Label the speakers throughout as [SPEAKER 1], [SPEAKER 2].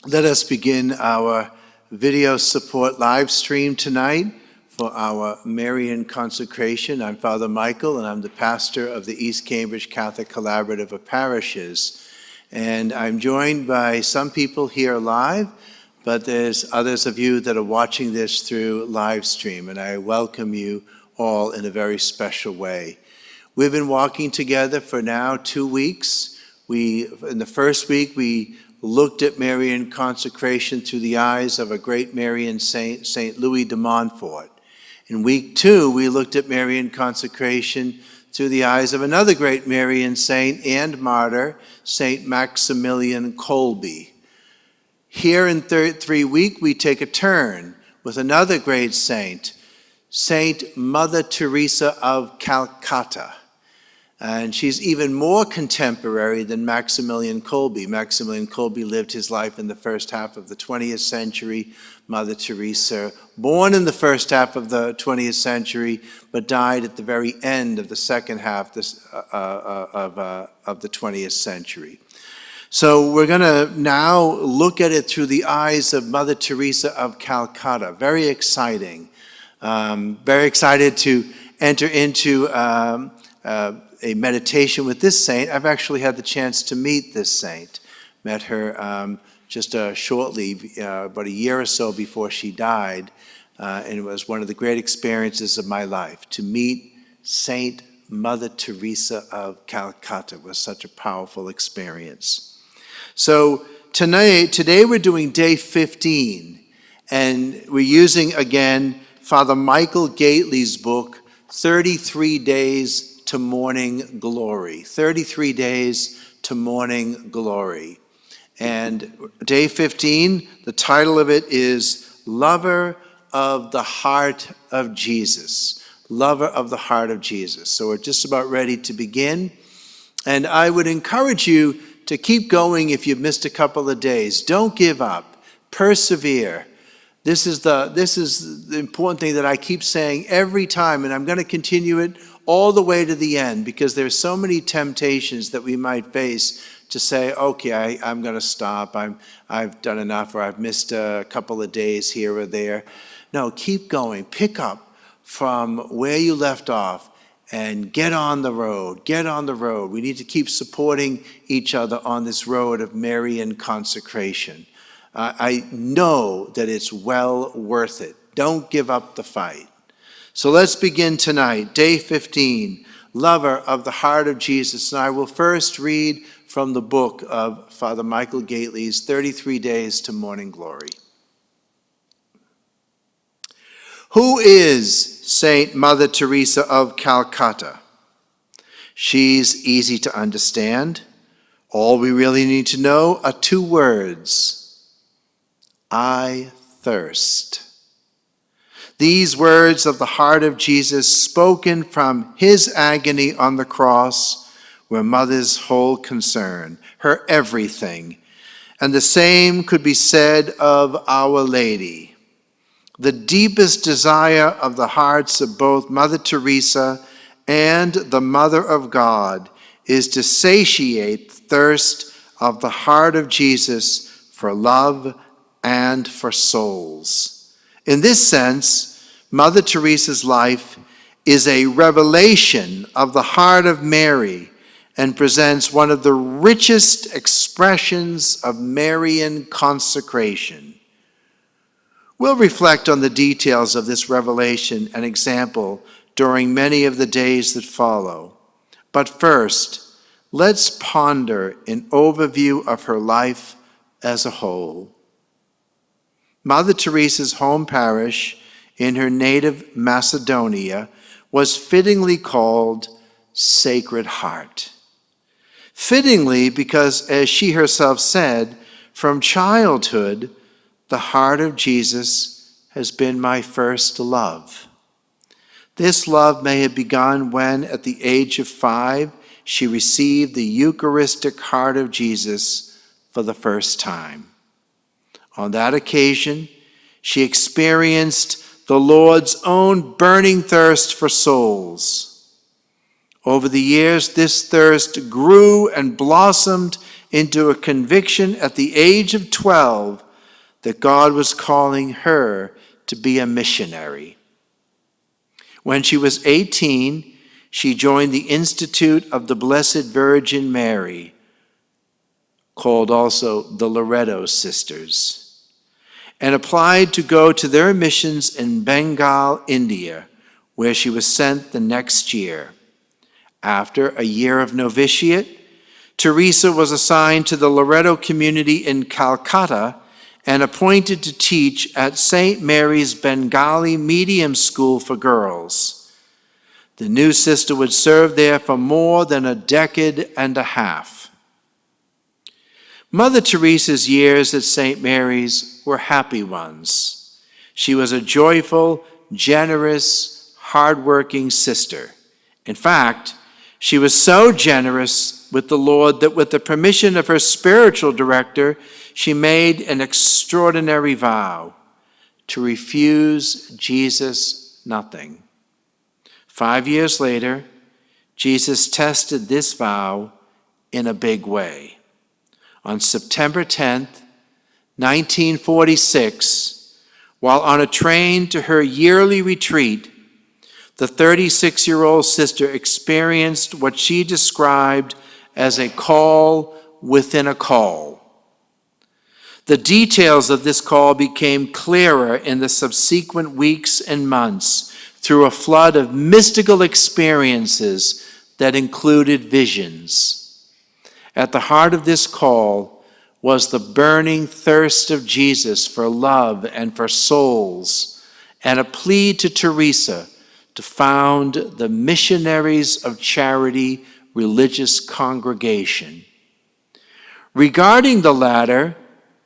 [SPEAKER 1] Let us begin our video support live stream tonight for our Marian Consecration. I'm Father Michael, and I'm the pastor of the East Cambridge Catholic Collaborative of Parishes. And I'm joined by some people here live, but there's others of you that are watching this through live stream, and I welcome you all in a very special way. We've been walking together for now 2 weeks. In the first week, we looked at Marian consecration through the eyes of a great Marian saint, St. Louis de Montfort. In week 2, we looked at Marian consecration through the eyes of another great Marian saint and martyr, St. Maximilian Kolbe. Here in 3 week, we take a turn with another great saint, Saint Mother Teresa of Calcutta. And she's even more contemporary than Maximilian Kolbe. Maximilian Kolbe lived his life in the first half of the 20th century. Mother Teresa, born in the first half of the 20th century, but died at the very end of the second half of the 20th century. So we're going to now look at it through the eyes of Mother Teresa of Calcutta. Very exciting. Very excited to enter into a meditation with this saint. I've actually had the chance to meet this saint. Met her just shortly, about a year or so before she died, and it was one of the great experiences of my life. To meet Saint Mother Teresa of Calcutta was such a powerful experience. So today we're doing day 15, and we're using again Father Michael Gately's book, 33 Days to Morning Glory. 33 Days to Morning Glory. And day 15, the title of it is Lover of the Heart of Jesus. Lover of the Heart of Jesus. So we're just about ready to begin. And I would encourage you to keep going if you've missed a couple of days. Don't give up. Persevere. This is the important thing that I keep saying every time, and I'm going to continue it all the way to the end, because there's so many temptations that we might face to say, okay, I'm going to stop. I've done enough, or I've missed a couple of days here or there. No, keep going. Pick up from where you left off and get on the road. Get on the road. We need to keep supporting each other on this road of Marian consecration. I know that it's well worth it. Don't give up the fight. So let's begin tonight, day 15, Lover of the Heart of Jesus. And I will first read from the book of Father Michael Gately's 33 Days to Morning Glory. Who is Saint Mother Teresa of Calcutta? She's easy to understand. All we really need to know are 2 words. I thirst. These words of the heart of Jesus, spoken from his agony on the cross, were Mother's whole concern, her everything. And the same could be said of Our Lady. The deepest desire of the hearts of both Mother Teresa and the Mother of God is to satiate the thirst of the heart of Jesus for love and for souls. In this sense, Mother Teresa's life is a revelation of the heart of Mary and presents one of the richest expressions of Marian consecration. We'll reflect on the details of this revelation and example during many of the days that follow. But first, let's ponder an overview of her life as a whole. Mother Teresa's home parish in her native Macedonia was fittingly called Sacred Heart. Fittingly because, as she herself said, from childhood, the heart of Jesus has been my first love. This love may have begun when, at the age of 5, she received the Eucharistic heart of Jesus for the first time. On that occasion, she experienced the Lord's own burning thirst for souls. Over the years, this thirst grew and blossomed into a conviction at the age of 12 that God was calling her to be a missionary. When she was 18, she joined the Institute of the Blessed Virgin Mary, called also the Loretto Sisters, and applied to go to their missions in Bengal, India, where she was sent the next year. After a year of novitiate, Teresa was assigned to the Loretto community in Calcutta and appointed to teach at St. Mary's Bengali Medium School for Girls. The new sister would serve there for more than a decade and a half. Mother Teresa's years at St. Mary's were happy ones. She was a joyful, generous, hardworking sister. In fact, she was so generous with the Lord that with the permission of her spiritual director, she made an extraordinary vow to refuse Jesus nothing. 5 years later, Jesus tested this vow in a big way. On September 10th, 1946, while on a train to her yearly retreat, the 36-year-old sister experienced what she described as a call within a call. The details of this call became clearer in the subsequent weeks and months through a flood of mystical experiences that included visions. At the heart of this call was the burning thirst of Jesus for love and for souls, and a plea to Teresa to found the Missionaries of Charity religious congregation. Regarding the latter,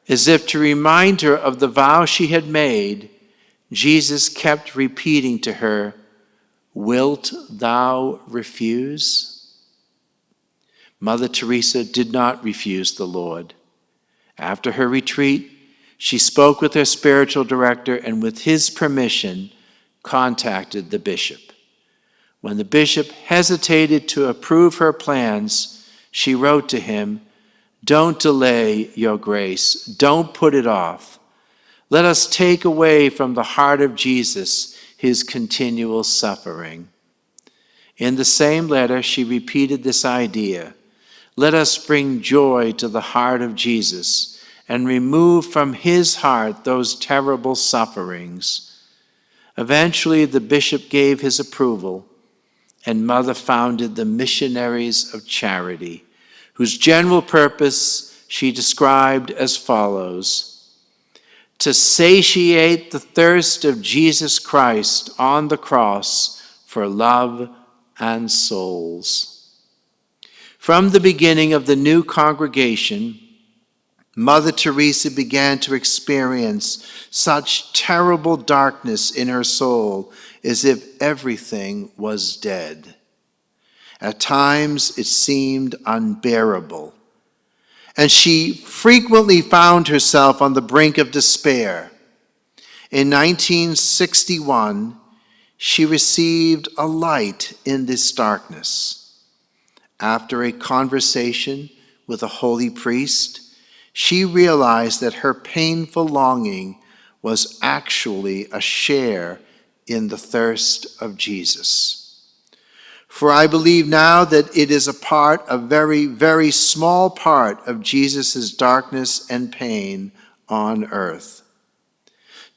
[SPEAKER 1] as if to remind her of the vow she had made, Jesus kept repeating to her, "Wilt thou refuse?" Mother Teresa did not refuse the Lord. After her retreat, she spoke with her spiritual director and with his permission, contacted the bishop. When the bishop hesitated to approve her plans, she wrote to him, "Don't delay, Your Grace. Don't put it off. Let us take away from the heart of Jesus his continual suffering." In the same letter, she repeated this idea: let us bring joy to the heart of Jesus and remove from his heart those terrible sufferings. Eventually, the bishop gave his approval, and Mother founded the Missionaries of Charity, whose general purpose she described as follows: to satiate the thirst of Jesus Christ on the cross for love and souls. From the beginning of the new congregation, Mother Teresa began to experience such terrible darkness in her soul as if everything was dead. At times it seemed unbearable, and she frequently found herself on the brink of despair. In 1961, she received a light in this darkness. After a conversation with a holy priest, she realized that her painful longing was actually a share in the thirst of Jesus. For I believe now that it is a very, very small part of Jesus' darkness and pain on earth.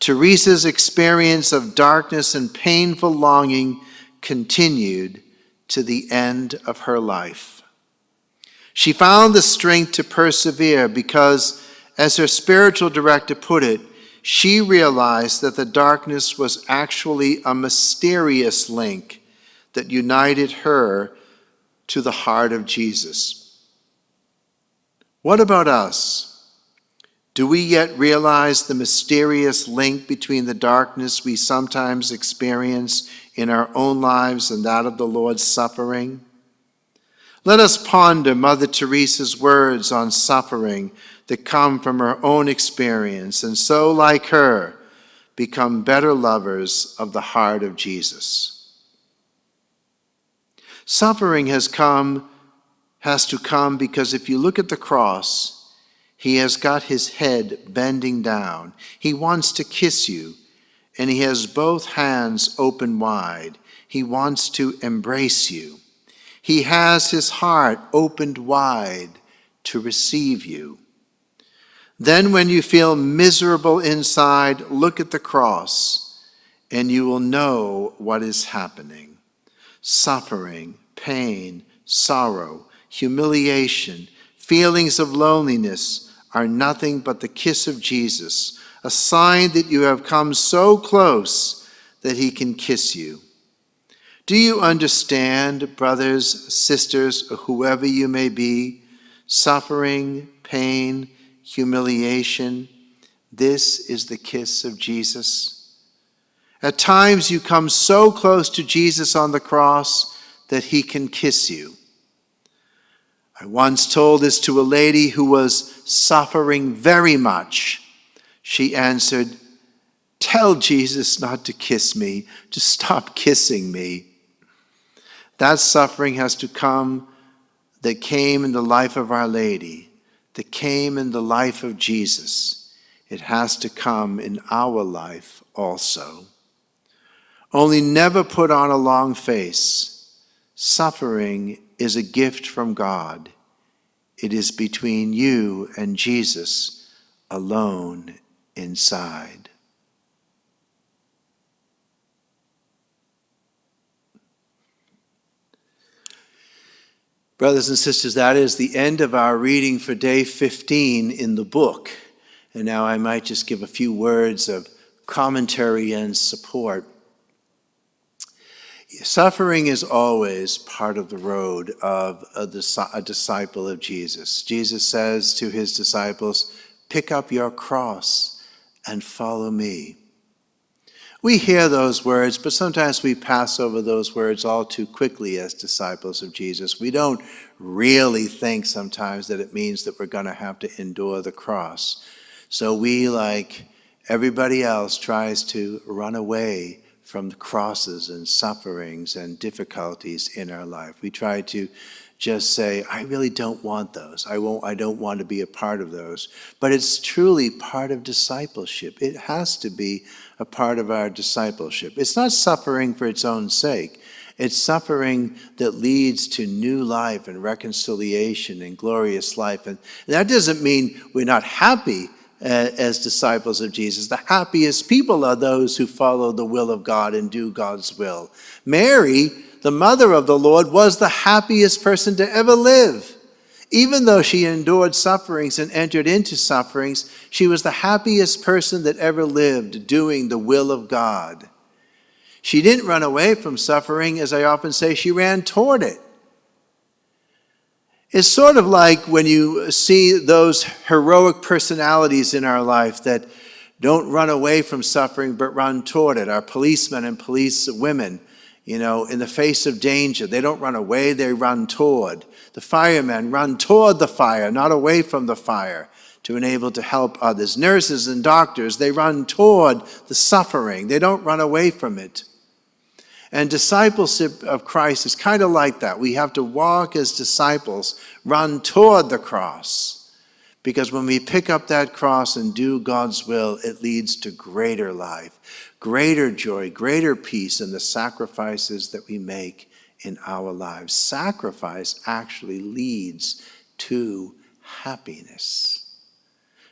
[SPEAKER 1] Teresa's experience of darkness and painful longing continued to the end of her life. She found the strength to persevere because, as her spiritual director put it, she realized that the darkness was actually a mysterious link that united her to the heart of Jesus. What about us? Do we yet realize the mysterious link between the darkness we sometimes experience in our own lives and that of the Lord's suffering? Let us ponder Mother Teresa's words on suffering that come from her own experience, and so, like her, become better lovers of the heart of Jesus. Suffering has come has to come because if you look at the cross, he has got his head bending down. He wants to kiss you, and he has both hands open wide. He wants to embrace you. He has his heart opened wide to receive you. Then when you feel miserable inside, look at the cross, and you will know what is happening. Suffering, pain, sorrow, humiliation, feelings of loneliness are nothing but the kiss of Jesus, a sign that you have come so close that he can kiss you. Do you understand, brothers, sisters, or whoever you may be, suffering, pain, humiliation? This is the kiss of Jesus. At times you come so close to Jesus on the cross that he can kiss you. I once told this to a lady who was suffering very much. She answered, "Tell Jesus not to kiss me, to stop kissing me." That suffering has to come that came in the life of Our Lady, that came in the life of Jesus. It has to come in our life also. Only never put on a long face. Suffering is a gift from God. It is between you and Jesus alone inside. Brothers and sisters, that is the end of our reading for day 15 in the book. And now I might just give a few words of commentary and support. Suffering is always part of the road of a disciple of Jesus. Jesus says to his disciples, "Pick up your cross and follow me." We hear those words, but sometimes we pass over those words all too quickly as disciples of Jesus. We don't really think sometimes that it means that we're going to have to endure the cross. So we, like everybody else, tries to run away from the crosses and sufferings and difficulties in our life. We try to just say, "I really don't want those. I don't want to be a part of those." But it's truly part of discipleship. It has to be a part of our discipleship. It's not suffering for its own sake. It's suffering that leads to new life and reconciliation and glorious life. And that doesn't mean we're not happy as disciples of Jesus. The happiest people are those who follow the will of God and do God's will. Mary, the mother of the Lord, was the happiest person to ever live. Even though she endured sufferings and entered into sufferings, she was the happiest person that ever lived doing the will of God. She didn't run away from suffering, as I often say, she ran toward it. It's sort of like when you see those heroic personalities in our life that don't run away from suffering but run toward it. Our policemen and police women, in the face of danger, they don't run away, they run toward. The firemen run toward the fire, not away from the fire, to enable to help others. Nurses and doctors, they run toward the suffering. They don't run away from it. And discipleship of Christ is kind of like that. We have to walk as disciples, run toward the cross. Because when we pick up that cross and do God's will, it leads to greater life, greater joy, greater peace in the sacrifices that we make in our lives. Sacrifice actually leads to happiness.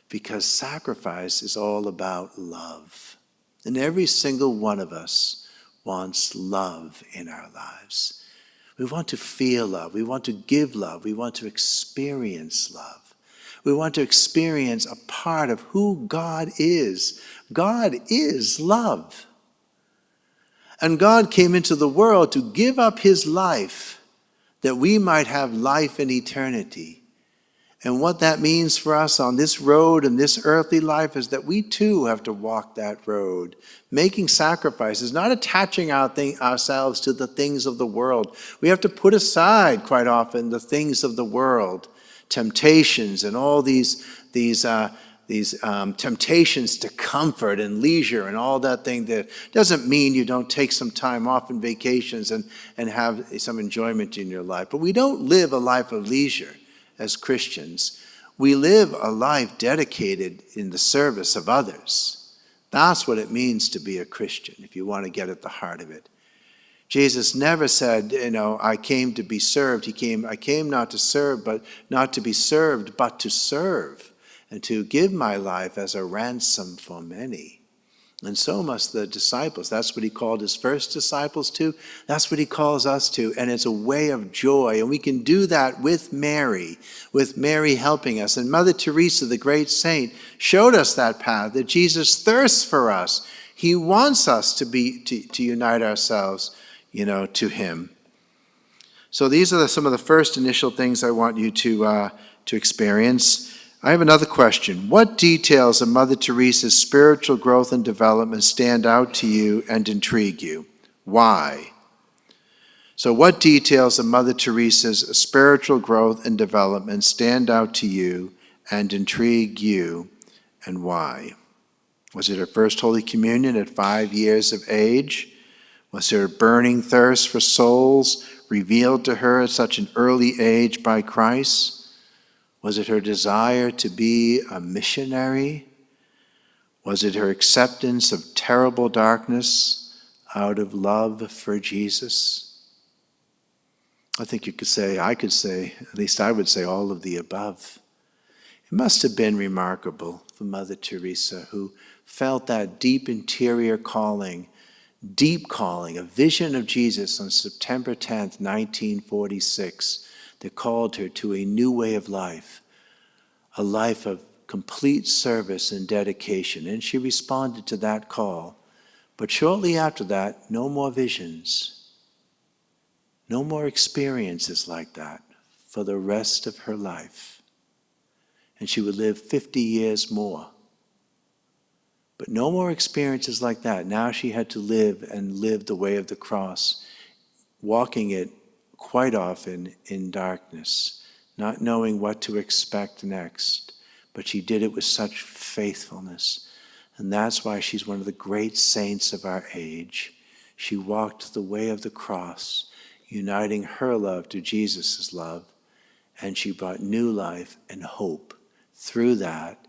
[SPEAKER 1] Because sacrifice is all about love. And every single one of us wants love in our lives. We want to feel love. We want to give love. We want to experience love. We want to experience a part of who God is. God is love. And God came into the world to give up his life that we might have life in eternity. And what that means for us on this road and this earthly life is that we too have to walk that road, making sacrifices, not attaching ourselves to the things of the world. We have to put aside quite often the things of the world, temptations and all these temptations to comfort and leisure and all that thing. That doesn't mean you don't take some time off in vacations and have some enjoyment in your life. But we don't live a life of leisure as Christians. We live a life dedicated in the service of others. That's what it means to be a Christian, if you want to get at the heart of it. Jesus never said, I came to be served. I came not to serve, but not to be served, but to serve, and to give my life as a ransom for many. And so must the disciples. That's what he called his first disciples to. That's what he calls us to. And it's a way of joy. And we can do that with Mary helping us. And Mother Teresa, the great saint, showed us that path, that Jesus thirsts for us. He wants us to unite ourselves, to him. So these are some of the first initial things I want you to experience. I have another question. What details of Mother Teresa's spiritual growth and development stand out to you and intrigue you? Why? So what details of Mother Teresa's spiritual growth and development stand out to you and intrigue you, and why? Was it her first Holy Communion at 5 years of age? Was there a burning thirst for souls revealed to her at such an early age by Christ? Was it her desire to be a missionary? Was it her acceptance of terrible darkness out of love for Jesus? I think I could say, at least I would say all of the above. It must have been remarkable for Mother Teresa, who felt that deep interior calling, a vision of Jesus on September 10th, 1946, that called her to a new way of life, a life of complete service and dedication. And she responded to that call. But shortly after that, no more visions, no more experiences like that for the rest of her life. And she would live 50 years more. But no more experiences like that. Now she had to live the way of the cross, walking it quite often in darkness, not knowing what to expect next. But she did it with such faithfulness. And that's why she's one of the great saints of our age. She walked the way of the cross, uniting her love to Jesus' love, and she brought new life and hope through that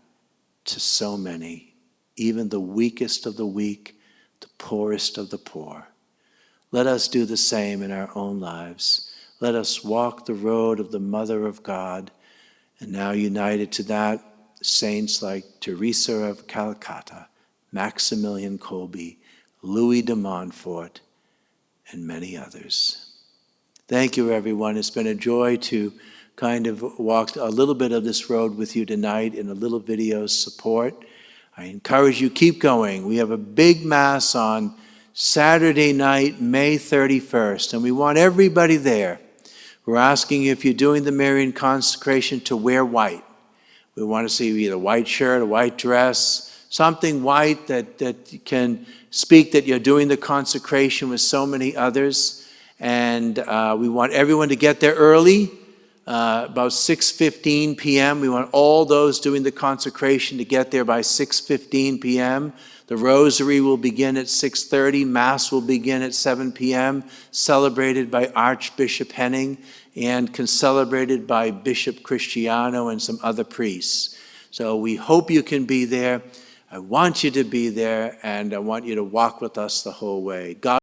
[SPEAKER 1] to so many, even the weakest of the weak, the poorest of the poor. Let us do the same in our own lives. Let us walk the road of the Mother of God, and now united to that, saints like Teresa of Calcutta, Maximilian Kolbe, Louis de Montfort, and many others. Thank you, everyone. It's been a joy to kind of walk a little bit of this road with you tonight in a little video support. I encourage you, keep going. We have a big Mass on Saturday night, May 31st, and we want everybody there. We're asking you, if you're doing the Marian consecration, to wear white. We want to see either a white shirt, a white dress, something white that can speak that you're doing the consecration with so many others. And we want everyone to get there early, about 6:15 p.m. We want all those doing the consecration to get there by 6:15 p.m. The rosary will begin at 6:30. Mass will begin at 7 p.m., celebrated by Archbishop Henning and celebrated by Bishop Cristiano and some other priests. So we hope you can be there. I want you to be there, and I want you to walk with us the whole way. God